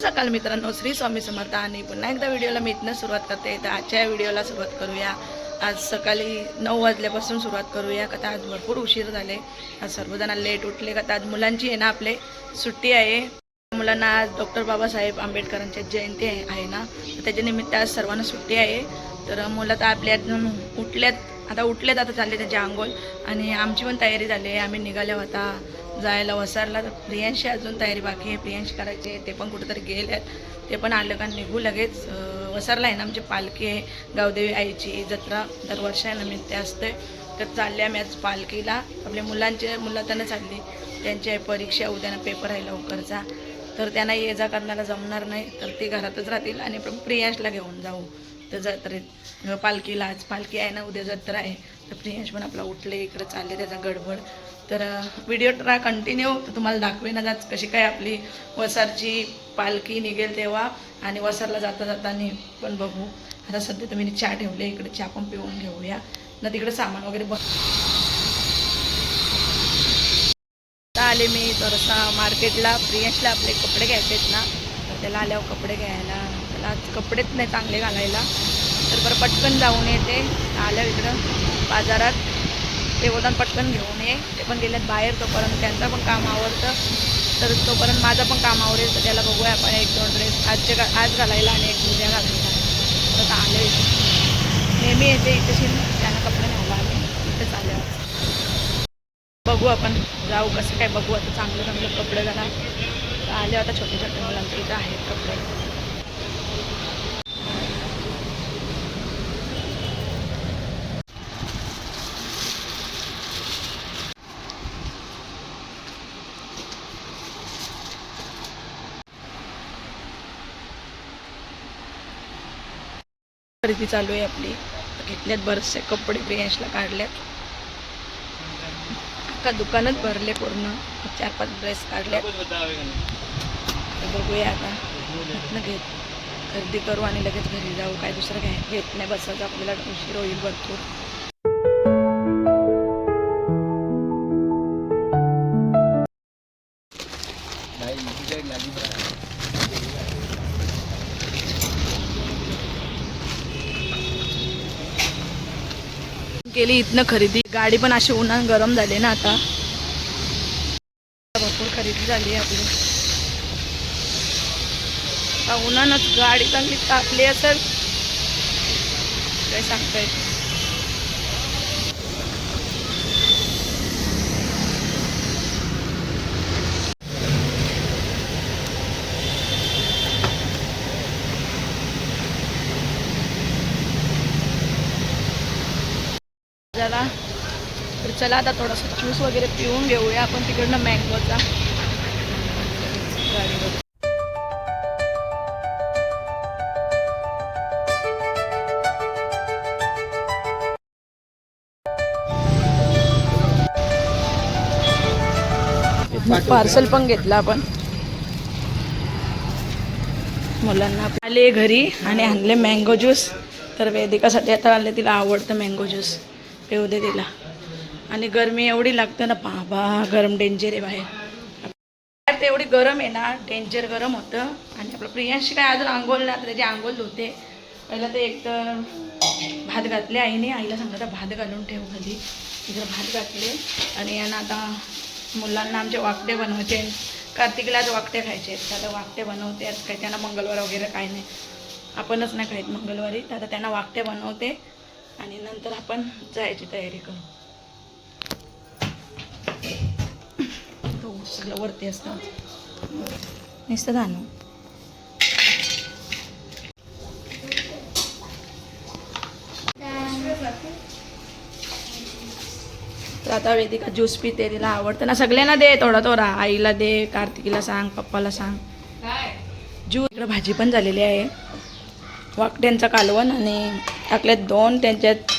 सकाळ मित्रांनो, श्री स्वामी समर्थ. आणि पुन्हा एकदा व्हिडिओला मी इथनं सुरुवात करते. तर आजच्या व्हिडिओला सुरुवात करूया. आज सकाळी 9 वाजल्यापासून सुरुवात करूया. का आज भरपूर उशीर झाले. आज सर्वजण लेट उठले. का आज मुलांची आहे ना आपले सुट्टी आहे. मुलांना आज डॉक्टर बाबासाहेब आंबेडकरांची जयंती आहे ना, तर त्याच्या निमित्त आज सर्वांना सुट्टी आहे. तर मुलं तर आपल्या उठल्यात आता चालले त्यांची आंघोळ. आणि आमची पण तयारी झाली आहे. आम्ही निघाल्या होता जायला वसारला. तर प्रियांशी अजून तयारी बाकी आहे. प्रियांशी करायची, ते पण कुठेतरी गेले आहेत. ते पण आलं का निघू लगेच. वसारला आहे ना आमची पालखी आहे, गावदेवी आईची जत्रा दरवर्षानिमित्त असते. तर चालले आम्ही आज पालखीला. आपल्या मुलं त्यांना चालली, त्यांची आहे परीक्षा, उद्यानं पेपर आहे लवकरचा. तर त्यांना ये जा करण्याला जमणार नाही, तर ते घरातच राहतील. आणि प्रियांशला घेऊन जाऊ तर जत्रेत पालखीला. आज पालखी आहे ना, उद्या जत्रा आहे. तर प्रियांश पण आपला उठले, इकडे चालले त्याचा गडबड. तर व्हिडिओ ट्रा कंटिन्यू. तर तुम्हाला दाखवेनच आज कशी काय आपली वसारची पालखी निघेल तेव्हा. आणि वसारला जाताना पण बघू. आता सध्या तुम्ही चहा ठेवले इकडे, चहा पण पिऊन घेऊया ना. तिकडे सामान वगैरे आले मी थोडंसं मार्केटला. प्रियांशला आपले कपडे घ्यायचे आहेत ना, तर त्याला आल्यावर कपडे घ्यायला. त्याला आज कपडेच नाही चांगले घालायला. तर बरं पटकन जाऊन येते. आल्या इकडं बाजारात, ते बोलतात पटकन घेऊन ये. ते पण गेल्यात बाहेर. तोपर्यंत त्यांचं पण काम आवडतं, तर तोपर्यंत माझं पण काम आवडेल. तर त्याला बघूया आपण 1-2 ड्रेस आज घालायला आणि एक उद्या घालायला. तर आले नेहमी येते इथे त्यांना कपडे घ्यायला आले. इथेच आले. बघू आपण जाऊ कसं काय बघू. आता चांगले कपडे जरा आले. आता छोटे मुलांचे इथं आहेत कपडे. खरेदी चालू आहे आपली. घेतल्यात बरेचसे कपडे, प्रियांशला काढल्यात. का दुकानच भरले पूर्ण. 4-5 ड्रेस काढल्यात. बघूया आता खरेदी करू आणि लगेच घरी जाऊ. काय दुसरं काय घेत नाही बसायचं, आपल्याला उशीर होईल भरपूर. केली इथनं खरेदी. गाडी पण अशी उन्हात गरम झाली ना. आता भरपूर खरेदी झाली आपली. उन्हानंच गाडी चांगली तापली असेल, काय सांगताय. तर चला आता थोडासा ज्यूस वगैरे पिऊन घेऊया आपण तिकडनं मँगोचा. गाडीवर पार्सल पण घेतलं आपण. मुलांना आले घरी आणि आणले मँगो ज्यूस. तर वेदिकासाठी आता आले, तिला आवडतं मँगो ज्यूस, पिऊ दे तिला. आणि गरमी एवढी लागते ना बाबा, गरम डेंजर आहे बाहेर. ते एवढी गरम आहे ना, डेंजर गरम होतं. आणि आपलं प्रियांशी काय अजून आंघोळ ना, त्याची आंघोळ धुते. पहिलं ते एक तर भात घातले आईने. आईला सांगितलं भात घालून ठेव खाली. तिकडे भात घातले. आणि यांना आता मुलांना आमचे वाकटे बनवायचे. कार्तिकला आज वाकटे खायचे आहेत. त्याला वाकटे बनवते. आज काही त्यांना मंगळवार वगैरे काही नाही, आपणच नाही खायत मंगळवारी. तर आता त्यांना वाकटे बनवते आणि नंतर आपण जायची तयारी करू. तो सगळं वरती असतं नुसतं धानू. तर आता वेदिका ज्यूस पिते, तिला आवडतं ना. सगळ्यांना दे थोडा थोडा. आईला दे, कार्तिकीला सांग, पप्पाला सांग. ज्यूस. इकडं भाजी पण झालेली आहे, वाकट्यांचं कालवण. आणि टाकल्यात 2 त्यांच्यात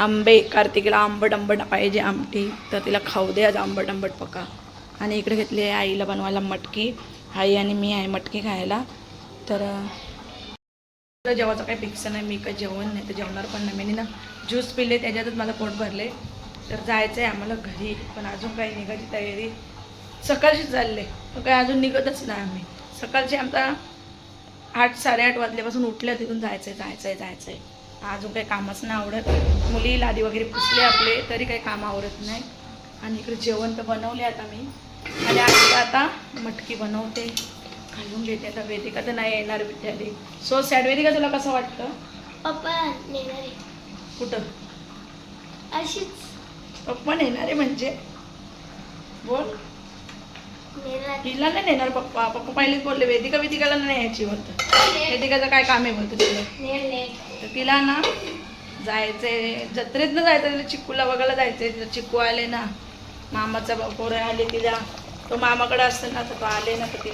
आंबे. कार्तिकीला आंबट पाहिजे आमटी, तर तिला खाऊ दे आज आंबट पका. आणि इकडे घेतली आहे आईला बनवायला मटकी. आई आणि मी आहे मटकी खायला. तर जेवायचं काही फिक्स नाही. मी काही जेवण नाही तर जेवणार पण नाही. मी ना ज्यूस पिले, त्याच्यातच मला पोट भरले. तर जायचं आहे आम्हाला घरी. पण अजून काही निघायची तयारी सकाळशीच चालले, तर काही अजून निघतच नाही आम्ही. सकाळचे आमचा 8-8:30 वाजल्यापासून उठल्या तिथून जायचंय. अजून काही कामच नाही आवडत. मुली लादी वगैरे पुसले आपले तरी काही काम आवडत नाही. आणि इकडे जेवण तर बनवले आता मी. आणि आता मटकी बनवते, घालून घेते. आता वेदिका तर नाही येणार विद्यार्थी. So sad. वेदिका तुला कसं वाटतं? पप्पा नेणार आहे. कुठं? अशीच पप्पा नेणार आहे म्हणजे बोल. नेणार. हिला नाही नेणार पप्पा. पप्पा पहिलेच बोलले वेदिकाला नाही यायची बोलतं. वेदिकाचं काय काम आहे बोलतं तिला. तर तिला ना जायचंय जत्रेतनं जायचं, तिला चिक्कूला बघायला जायचंय. तिला चिक्कू आले ना, मामाचा पोरं आले तिला, तो मामाकडे असतं ना, तर तो आले ना, तर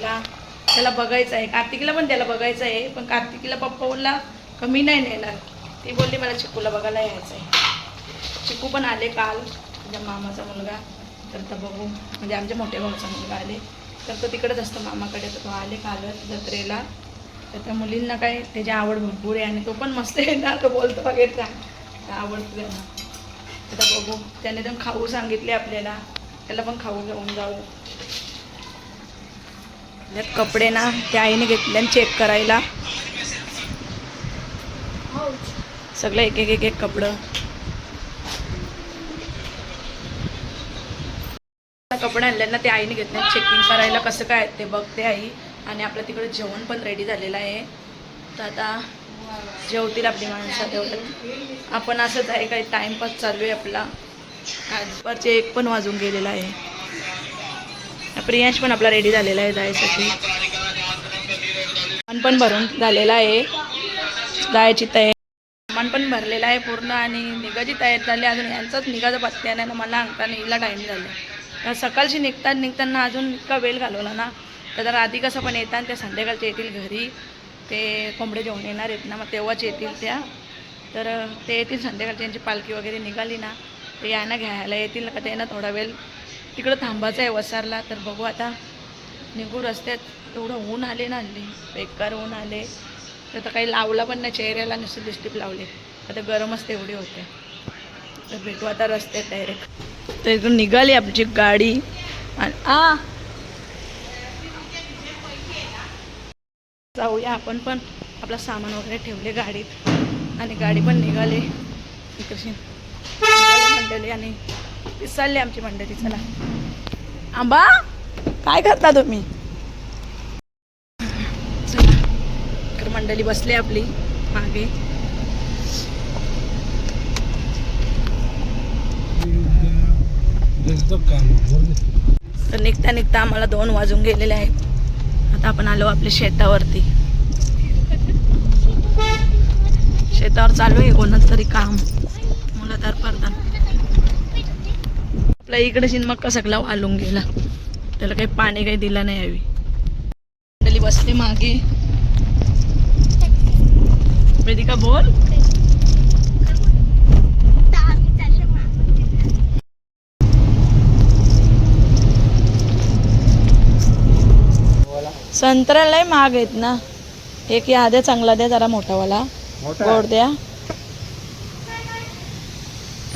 त्याला बघायचं आहे. कार्तिकीला पण त्याला बघायचं आहे. पण कार्तिकीला पप्पा बोलला कमी नाही नेणार. ती बोलली मला चिक्कूला बघायला यायचं आहे. चिक्कू पण आले काल, तुझ्या मामाचा मुलगा. तर बघू, म्हणजे आमच्या मोठ्या भाऊचा मुलगा आले, तर तो तिकडेच असतो मामाकडे. तर तो आले कालच जत्रेला. तर त्या मुलींना काय त्याची आवड भरपूर आहे आणि तो पण मस्त आहे ना, तो बोलतो वगैरे त्या आवडतो त्यांना. आता बघू, त्याने तर खाऊ सांगितले आपल्याला, त्याला पण खाऊ घेऊन जाऊ. कपडे ना त्या आईने घेतले आणि चेक करायला सगळं एक कपडं. कपडे आणले ना ते आईने घेतले, चेकिंग करायला कसं काय ते बघते आई. आणि आपलं तिकडे जेवण पण रेडी झालेलं आहे. तर आता जेवतील आपली माणसं तेवढं. आपण असंच आहे, काही टाईमपास चालू आहे आपला. आजपासचे 1 पण वाजून गेलेला आहे. प्रियांश पण आपला रेडी झालेला आहे जायसाठी. सामान पण भरून झालेला आहे, जायची तयारी. सामान पण भरलेलं आहे पूर्ण आणि निघायची तयारी झाली. अजून यांचाच निघायचा पत्त्या नाही ना, मला अंगताना हिला टाईम झाला. सकाळची निघताना अजून इतका वेळ घालवला ना. तर राधी कसं पण येतात, त्या संध्याकाळच्या येतील घरी. ते कोंबडे घेऊन येणार आहेत ना, मग तेव्हाच येतील त्या. तर ते येतील संध्याकाळची. यांची पालखी वगैरे निघाली ना, ते यांना घ्यायला येतील का. ते ना थोडा वेळ तिकडं थांबायचं आहे वसारला. तर बघू आता निघू रस्त्यात. एवढं ऊन आले ना, हल्ली बेकार ऊन आले. तर आता काही लावला पण नाही चेहऱ्याला, नुसते लिपस्टिक लावले. आता गरमच तेवढे होते. तर भेटू आता रस्त्यात डायरेक्ट. तर इकडून निघाली आमची गाडी. आणि जाऊया आपण पण. आपलं सामान वगैरे ठेवले गाडीत आणि गाडी पण निघाली. इकडची मंडळी आणि विसरले आमची मंडळी. चला आंबा काय करता तुम्ही? चला इकडे मंडळी बसले आपली मागे. तर निघता आम्हाला 2 वाजून गेलेले आहेत. आता आपण आलो आपल्या शेतावरती. शेतावर चालू आहे कोणाचं तरी काम, मुलाधार प्रधान. आपल्या इकडे शिनमक्का सगळा वाळून गेला, त्याला काही पाणी काही दिलं नाही हवी. मंडळी बसले मागे. वेदिका बोल. संत्रा लय महाग आहेत ना. एक या द्या, चांगला द्या, जरा मोठावाला गोड द्या.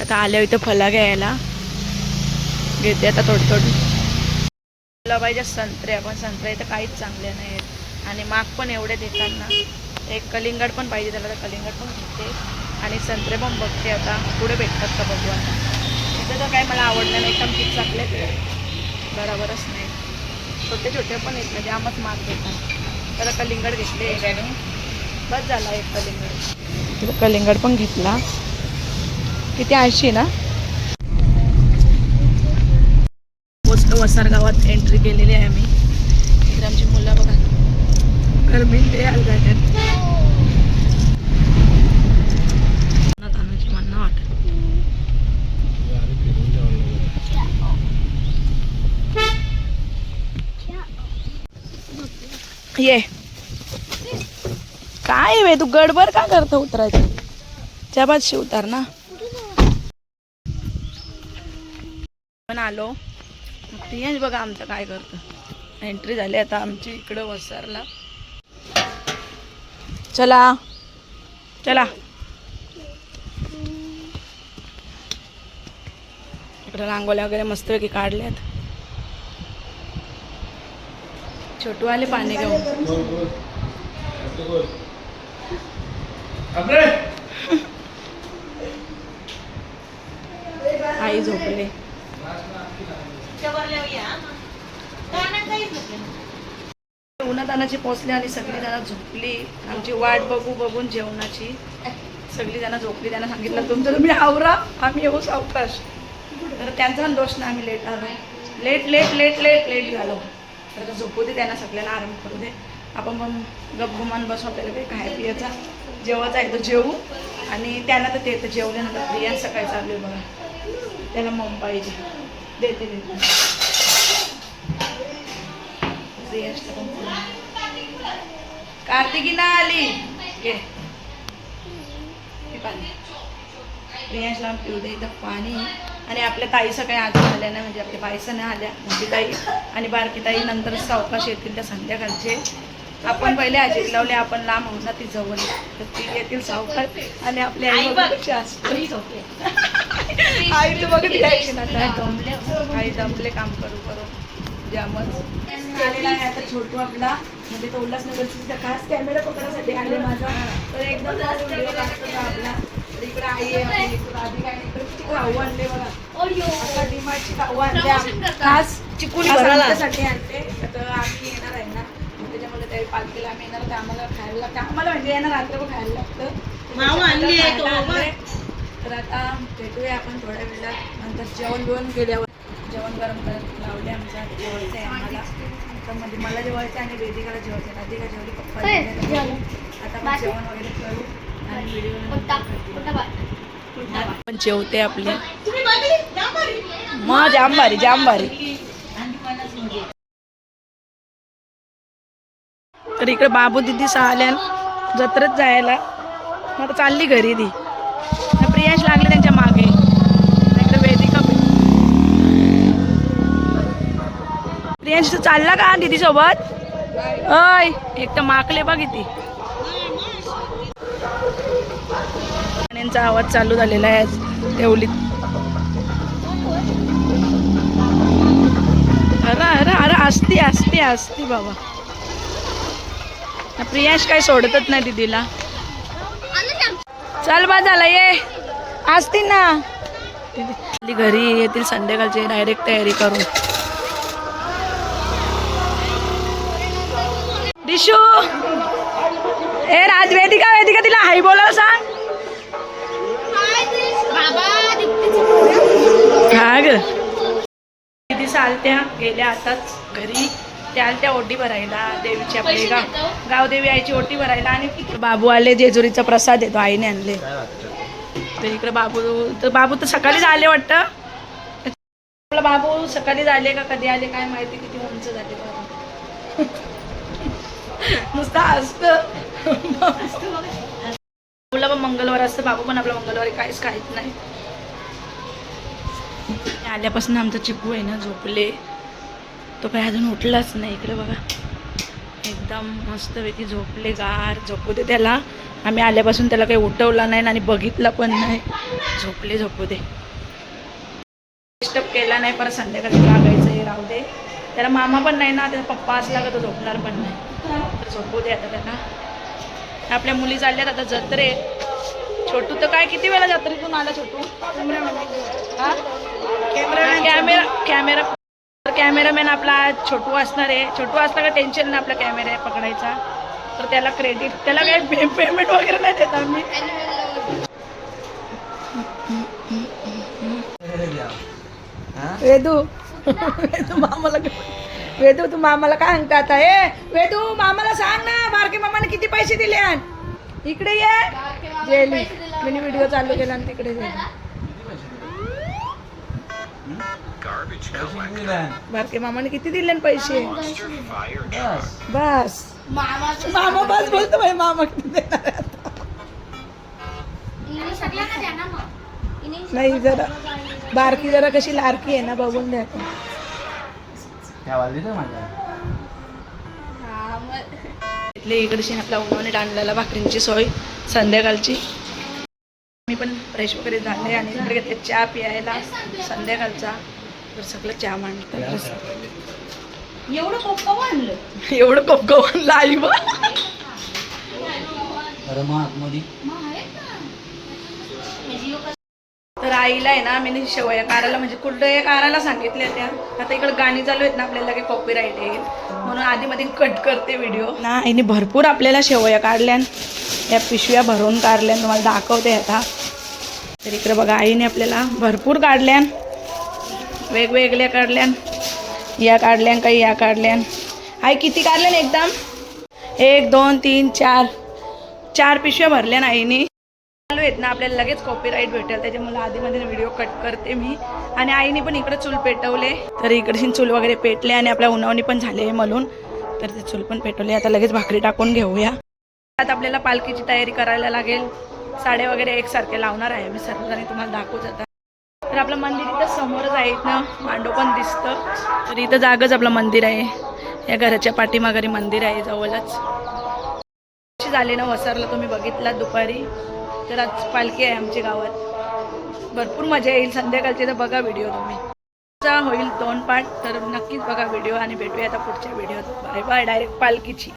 आता आल्या इथं फला घ्यायला घेते आता थोडी. तुला पाहिजे संत्रे, आपण संत्रे इथं काहीच चांगले नाही आहेत आणि माग पण एवढे देतात ना. एक कलिंगड पण पाहिजे त्याला, तर कलिंगड पण घेते आणि संत्रे पण बघते आता पुढे भेटतात का बघू. आता इथं तर काय मला आवडलं नाही, एकदम किट चाकले ते बरोबरच नाही. छोटे पण आहेत म्हणजे आमच माग देतात. तर कलिंगड घेतले, बस झाला एक कलिंगड. तिथं कलिंगड पण घेतला. किती 80 ना. वसार गावात एंट्री केलेली आहे आम्ही. इकडे आमची मुलं बघा गरमीत ते आल जातात. म्हणणं वाटत ये काय वे तू गडबड का करतो उतरायचं. त्या बाजशी उतार ना. पण आलो प्रियांश बघा आमचं काय करतं. एंट्री झाली आता आमची इकडं वसारला. चला चला इकडं रांगोळ्या वगैरे मस्तपैकी काढल्यात. छोटू आले पाणी घेऊन. आई झोपले. उन्हातानाची पोचली आणि सगळी जण झोपली. आमची वाट बघून जेवणाची सगळी जण झोपली. त्यांना सांगितलं तुमचं तुम्ही आवरा, आम्ही येऊ सावकाश. तर त्यांचा पण दोष नाही, आम्ही लेट आलो. लेट झालो. तर झोपू दे, त्यांना सगळ्यांना आराम करू दे. आपण पण गपगुमान बसू. आपल्याला काही काय पियाचा जेवायचा आहे तर जेवू. आणि त्यांना तर ते तर जेवले ना. प्रिया सकाळी चालू आहे बघा. त्याला मम पाहिजे. देते प्रियाशला पण. कार्तिकीना आली घे पाणी. प्रियांशला पिऊ दे इथं पाणी. आणि आपल्या ताई सकाळी अजून आल्या नाही, म्हणजे आपल्या बाईसा नाही आल्या. मोठी ताई आणि बारकी ताई नंतर सावकाश येतील त्या संध्याकाळचे. आपण पहिले आजी लावले, आपण लांब आहोत ना, ती जवळ तर ती येतील सावकाश. आणि आपली आई बघ असते. आई तू बघत यायची ना, आई जमले काम करू जामच आलेला आहे. आता छोटू आपला म्हणजे तो उल्हासनगरचा खास कॅमेरा पकडायसाठी आले माझा. तर एकदम व्हिडिओ लागतो आपला. तर इकडे आई आहे, आधी काय इकडे किती खाऊ आणले बघा. आता डिमार्टची खाऊ आणल्या खास चिकून साठी आणते. तर आम्ही येणार आहे ना, त्याच्यामुळे त्या पालखीला आम्ही येणार तर आम्हाला खायला लागतं. आम्हाला म्हणजे येणार रात्र खायला लागतं. तर आता भेटूया आपण थोड्या वेळात. नंतर जेवण गेल्यावर जेवण गरम करत लावले. आमचं जेवायचं आहे आम्हाला. तर म्हणजे मला जेवायचं आणि वेदिकाला जेवायचं आहे. राधिका जेवली, पप्पा. आता आपण जेवण वगैरे करू आणि व्हिडिओ पण जेवते आपली. मग जाम भारी. तर इकडे बाबू दिदी आल्या जत्रेत जायला. मग चालली घरी ती. प्रियांश लागले त्यांच्या मागे. इकडे वेदिका प्रियांश चालला का दीदी सोबत? अय एक तर माकले बघ इथे. गाण्यांचा आवाज चालू झालेला आहे देवलीत. अरे असती बाबा. प्रियांश काय सोडतच नाही दीदीला. चल बा झाला ये असती ना. घरी येतील संध्याकाळची डायरेक्ट तयारी करून. दिशू ए राज वेदिका तिला हाय बोलायला सांग. हा ग दिदी चालत्या गेल्या आताच घरी. त्या आलत्या ओटी भरायला देवीची आपली गावदेवी आईची ओटी भरायला. आणि बाबू आले, जेजुरीचा प्रसाद येतो आईने आणले. तर इकडे बाबू तर सकाळीच आले वाटतं. आपला बाबू सकाळीच आले का कधी आले काय माहिती. किती उंच झाले बाबू. नुसतं असतं. बाबूला पण मंगळवार असतं. बाबू पण आपला मंगळवारी काहीच खायच नाही. आल्यापासून आमचा चिकू आहे ना झोपले. तो काही अजून उठलाच नाही. इकडे बघा एकदम मस्तपैकी झोपले. गार झोपू दे त्याला. आम्ही आल्यापासून त्याला काही उठवला नाही आणि बघितला पण नाही. झोपू दे. डिस्टर्ब केला नाही. परत संध्याकाळी लागायचं हे राहू दे. त्याला मामा पण नाही ना, त्याचा पप्पा असला का तो झोपणार पण नाही. तर झोपू दे आता त्याला. आपल्या मुली चालल्यात आता जत्रे. छोटू तर काय किती वेळा जत्रेतून आला छोटू. कॅमेरामॅन आपला छोटू असणार आहे. छोटू असला का टेन्शन नाही आपला कॅमेरा पकडायचा. तर त्याला क्रेडिट, त्याला काही पेमेंट वगैरे नाही देत आम्ही. वेदू तू मामाला काय सांगता आता. हे वेदू मामाला सांग ना, बारके मामाने किती पैसे दिले. इकडे ये जेली. मी व्हिडिओ चालू केला आणि तिकडे बारके मामाने किती दिले पैसे. बस मामा बस बोलतो भाई. मामा किती देणार आहे आता. नाही जरा बारकी जरा कशी लारकी आहे ना, बघून द्या. इकडची आपल्या उन्हाने आणलेला भाकरींची सोय संध्याकाळची. मी पण फ्रेश वगैरे झाले आणि इकडे घेतले चहा पियायला संध्याकाळचा. तर सगळं चहा मांडतात. एवढं कोपकाव आणलं एवढं कोपकाव आणलं आई बा तर आईला आहे ना मी शेवया काढायला म्हणजे कुरडया काढायला सांगितल्या त्या आता इकडे गाणी चालू आहेत ना आपल्याला काही कॉपीराईट येईल म्हणून आधी मध्ये कट करते व्हिडिओ ना आईने भरपूर आपल्याला शेवया काढल्यान या पिशव्या भरून काढल्यान तुम्हाला दाखवते आता तर इकडे बघा आईने आपल्याला भरपूर काढल्यान वेगवेगळ्या काढल्यान या काढल्यान काही या काढल्यान आई किती काढल्यान एकदम 1 2 3 4 पिशव्या भरल्या आईने चालू आहेत ना आपल्याला लगेच कॉपीराईट भेटेल त्याच्यामुळे आधीमध्ये व्हिडिओ कट करते मी आणि आईने पण इकडे चूल पेटवले तर इकडची चूल वगैरे पेटले आणि आपल्या उन्हावणी पण झाले म्हणून तर ते चूल पण पेटवले आता लगेच भाकरी टाकून घेऊया आता आपल्याला पालखीची तयारी करायला लागेल साड्या वगैरे एकसारखे लावणार आहे मी सर्वजणी तुम्हाला दाखवत आता तर आपलं मंदिर इथं समोरच आहे इथनं मांडव पण दिसतं तर इथं जागच आपलं मंदिर आहे या घराच्या पाठीमाघारी मंदिर आहे जवळच झाले ना वसारला तुम्ही बघितलात दुपारी तर आज पालखी आहे आमच्या गावात भरपूर मजा येईल संध्याकाळची तर बघा व्हिडिओ तुम्ही होईल 2 पार्ट तर नक्कीच बघा व्हिडिओ आणि भेटूया आता पुढच्या व्हिडिओत बाय बाय डायरेक्ट पालखीची